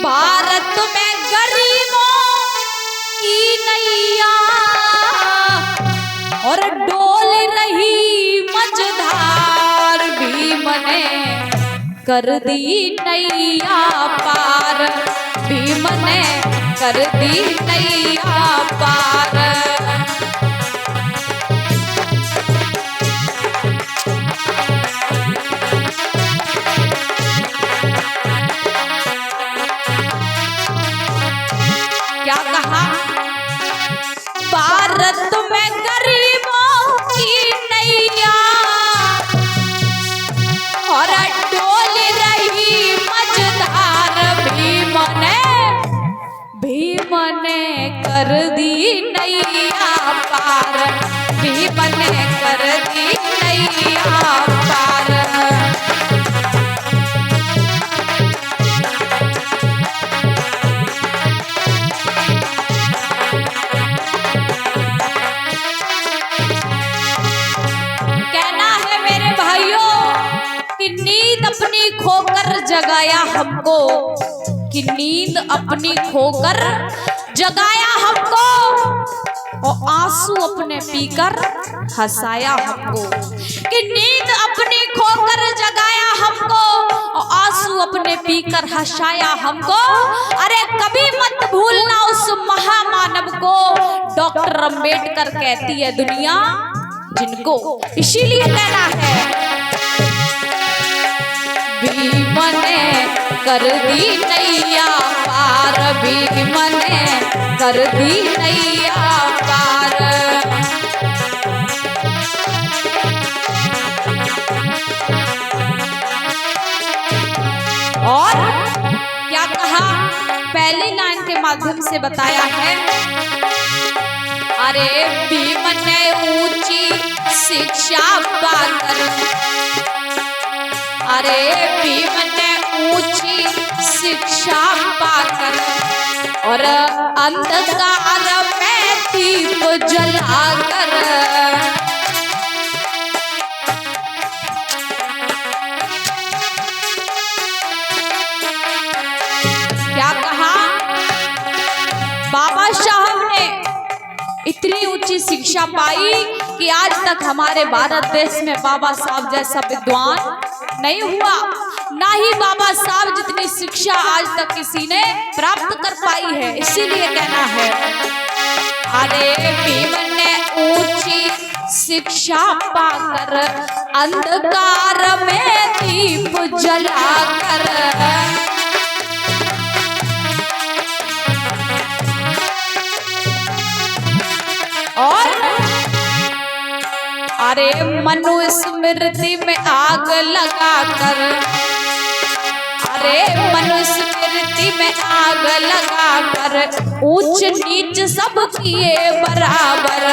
भारत में गरीबों की नैया और डोल रही मझधार, भीम ने कर दी नैया पार, भीम ने कर दी नैया पार। क्या कहा? भारत में गरीबों की नैया और डोल रही मझधार, भीम ने कर दी नैया पार, भीम ने कर दी नैया पार। नींद अपनी खोकर जगाया हमको, कि नींद अपनी खोकर जगाया हमको और आंसू अपने पीकर हंसाया हमको, कि नींद अपनी खोकर जगाया हमको और आंसू अपने पीकर हंसाया हमको। अरे कभी मत भूलना उस महामानव को, डॉक्टर अंबेडकर कहती है दुनिया जिनको। इसीलिए कहना है भीम ने कर दी नैया पार, भीम ने कर दी नैया पार। और क्या कहा? पहली लाइन के माध्यम से बताया है, अरे भीम ने ऊंची शिक्षा पाकर, अरे भीम ने ऊंची शिक्षा पाकर और अंधकार में दीप जलाकर, क्या कहा? बाबा साहब ने इतनी ऊंची शिक्षा पाई कि आज तक हमारे भारत देश में बाबा साहब जैसा विद्वान नहीं हुआ, ना ही बाबा साहब जितनी शिक्षा आज तक किसी ने प्राप्त कर पाई है। इसीलिए कहना है, अरे भीम ने ऊंची शिक्षा पाकर अंधकार में दीप जलाकर, और अरे मनुस्मृति में आग लगाकर, अरे मनुस्मृति में आग लगाकर ऊंच नीच सब किए बराबर।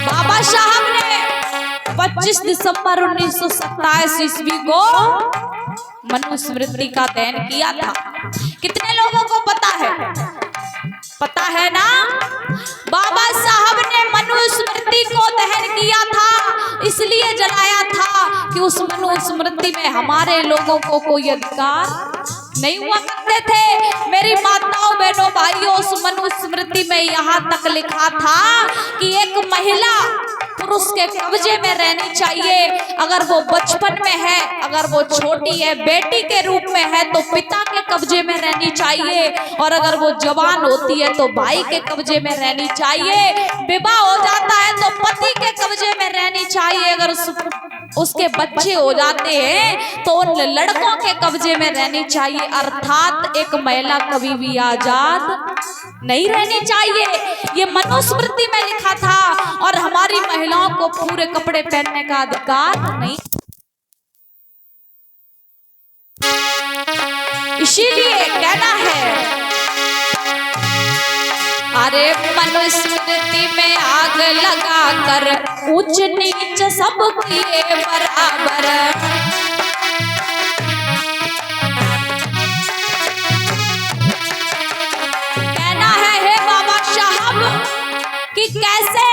बाबा साहब ने 25 दिसंबर 1927 ईस्वी को मनुस्मृति का दहन किया था। कितने लोगों को पता है? पता है ना? बाबा साहब ने मनुस्मृति को दहन किया था, इसलिए जलाया था कि उस मनुस्मृति में हमारे लोगों को कोई अधिकार नहीं हुआ करते थे। मेरी माताओं बहनों भाइयों, उस मनुस्मृति में यहाँ तक लिखा था कि एक महिला पुरुष के कब्जे में रहनी चाहिए, अगर वो बचपन में है, अगर वो छोटी है, बेटी के रूप में है तो पिता के कब्जे में रहनी चाहिए, और अगर वो जवान होती है तो भाई के कब्जे में रहनी चाहिए, विवाह हो जाता है तो पति के कब्जे में रहनी चाहिए, अगर उसके बच्चे हो जाते हैं तो उन लड़कों के कब्जे में रहनी चाहिए। अर्थात एक महिला कभी भी आजाद नहीं रहनी चाहिए। ये मनुस्मृति में लिखा था, और हमारी महिलाओं को पूरे कपड़े पहनने का अधिकार नहीं। इसीलिए कहना है, अरे मनुस्मृति में आग लगाकर ऊंच नीच सब किए बराबर। कहना है हे बाबा साहब कि कैसे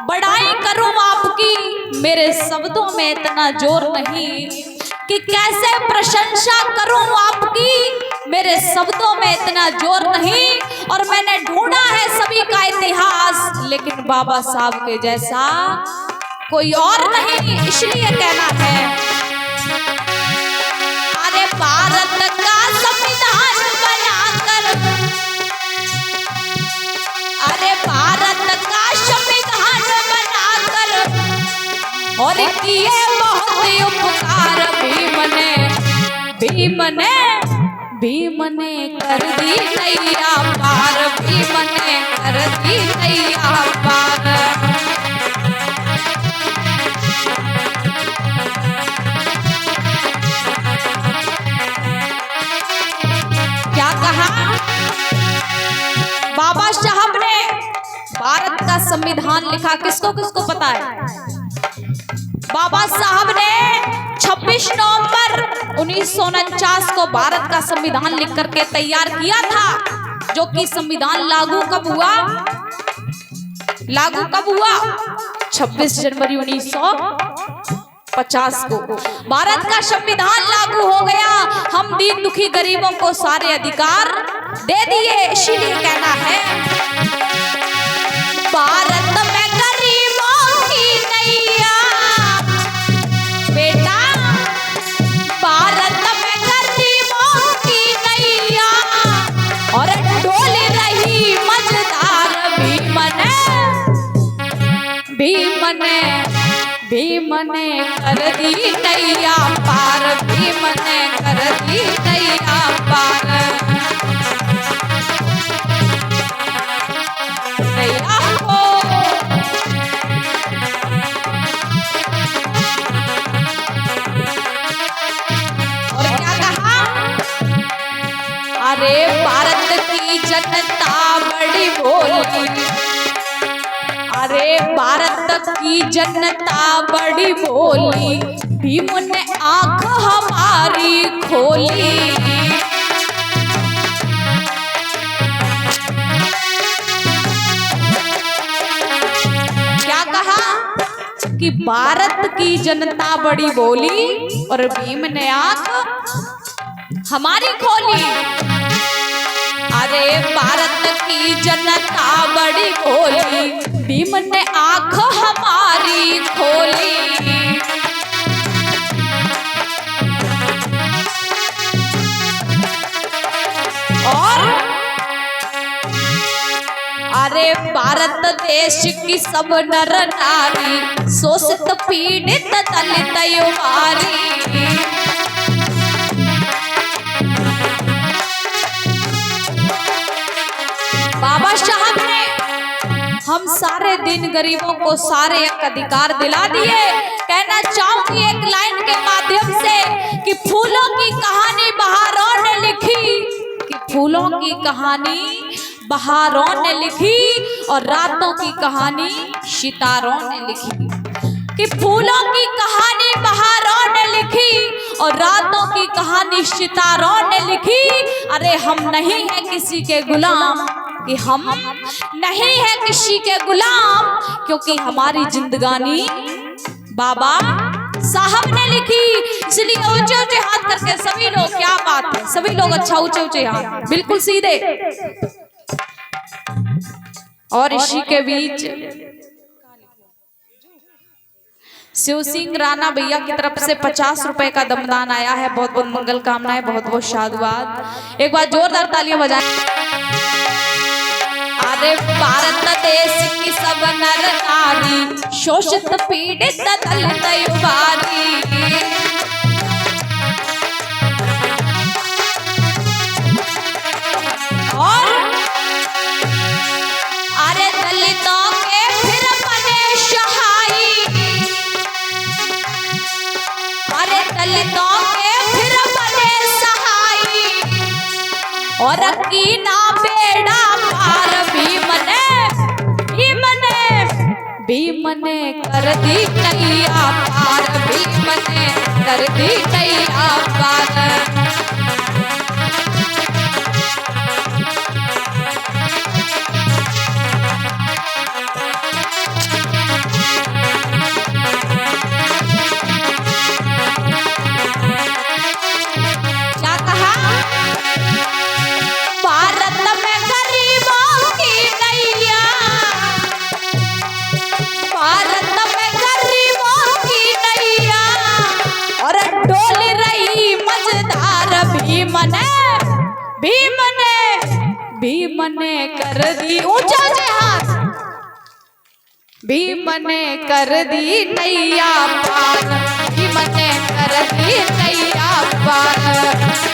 बड़ाई करूं आपकी मेरे शब्दों में इतना जोर नहीं, कि कैसे प्रशंसा करूं आपकी मेरे शब्दों में इतना जोर नहीं। और मैंने ढूंढा है सभी का इतिहास, लेकिन बाबा साहब के जैसा कोई और नहीं, इसलिए कहना है। अरे भारत का संविधान बनाकर, अरे भारत का संविधान बनाकर और किए बहुत उपकार भीम ने कर दी नैया पार, भीम ने कर दी नैया पार। क्या कहा बाबा साहब ने? भारत का संविधान लिखा, किसको किसको पता है? बाबा साहब ने 26 नवंबर 1949 को भारत का संविधान लिख करके तैयार किया था, जो कि संविधान लागू कब हुआ? लागू कब हुआ? 26 जनवरी 1950 को भारत का संविधान लागू हो गया। हम दीन दुखी गरीबों को सारे अधिकार दे दिए। इसीलिए कहना है भारत में गरीबों की नैया, बेटा भारत में गरीबों की नैया और डोल रही मजेदार भीम ने कर दी नैया पार, भीम ने कर दी नैया पार। नैया हो और क्या कहा? अरे भारत की जनता बड़ी भोली, अरे भारत की जनता बड़ी भोली, भीम ने आंख हमारी खोली। क्या कहा कि भारत की जनता बड़ी भोली और भीम ने आंख हमारी खोली। अरे भारत की जनता बड़ी भोली, भीम ने आंख हमारी खोली। और अरे भारत देश की सब नर नारी, शोषित पीड़ित दलित युवारी। बाबा साहब ने हम सारे दिन गरीबों को सारे अधिकार दिला दिए। कहना चाहूंगी एक लाइन के माध्यम से कि फूलों की कहानी बहारों ने लिखी, कि फूलों की कहानी बहारों ने लिखी और रातों की कहानी सितारों ने लिखी। कि फूलों की कहानी बहारों ने लिखी और रातों की कहानी सितारों ने लिखी। अरे हम नहीं है किसी के गुलाम, कि हम नहीं है किसी के गुलाम, क्योंकि हमारी जिंदगानी बाबा साहब ने लिखी। इसलिए ऊंचे ऊंचे हाथ करके सभी लोग, क्या बात है, सभी लोग अच्छा ऊंचे ऊंचे हाथ बिल्कुल सीधे। और इसी के बीच शिव सिंह राणा भैया की तरफ से 50 रुपए का दमदान आया है। बहुत बहुत मंगल कामनाएं, बहुत बहुत साधुवाद। एक बार जोरदार तालियां बजाएं। अरे भारत देश की सब नर नारी, शोषित पीड़ित दलित युवारी। और अरे दलितों के फिर बने सहाई, अरे दलितों के फिर बने सहाई और कीना बेड़ा पार। भीम ने कर दी नैया पार, भीम ने कर दी नैया पार। भीम ने कर दी, ऊंचा ऊंचे हाथ, भीम ने कर दी नैया पार, भीम ने कर दी नैया पार।